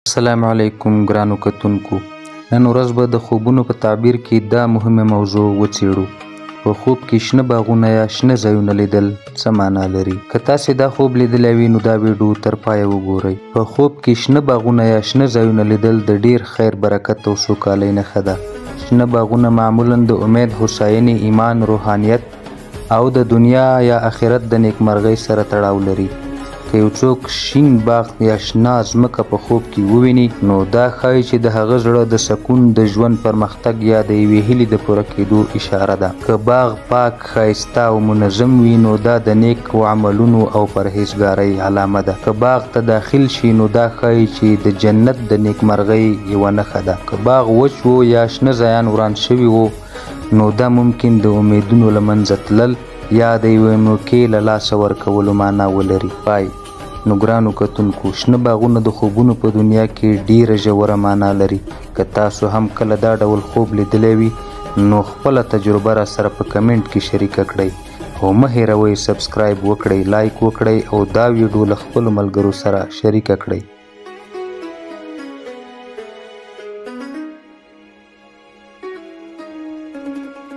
السلام علیکم ګرانو کتونکو. نن ورځ به د خوبونو په تعبیر کې دا مهمه موضوع وڅېړو. په خوب کې شنه باغونه یا شنه ځایونه لیدل څه معنا لري؟ که تاسې دا خوب لیدلی وي نو دا ویډیو تر پایه وګورئ. په خوب کې شنه باغونه یا شنه ځایونه لیدل د ډیر خیر، برکت او سوکالۍ نښه ده. شنه باغونه معمولا د امید، هوساینې، ایمان، روحانیت او د دنیا یا آخرت د نیکمرغۍ سره تړاو لري. که یو څوک شین باغ یا شنه ځمکه په خوب کې وویني نو دا ښایي چې د هغه زړه د سکون، د ژوند پرمختګ یا د یوې هیلې د پوره کېدو اشاره ده. که باغ پاک، ښایسته او منظم وي نو دا د نیکو عملونو او پرهیزګارۍ علامه ده. که باغ ته داخل شي نو دا ښایي چې د جنت د نیکمرغۍ یوه نښه ده. که باغ وچ و یا شنه ځایان وران شوي وو نو دا ممکن د امیدونو له منځه تلل یا د یوې موقعې له لاسه ورکولو معنا ولري. پای. نو ګرانو کتونکو، شنه باغونه د خوبونو په دنیا کې ډیره ژوره معنا لري. که تاسو هم کله دا ډول خوب لیدلی وي نو خپله تجربه را سره په کمنټ کې شریکه کړئ او مه هیروئ سبسکرایب وکړئ، لایک وکړئ او دا ویډیو له خپلو ملګرو سره شریکه کړئ.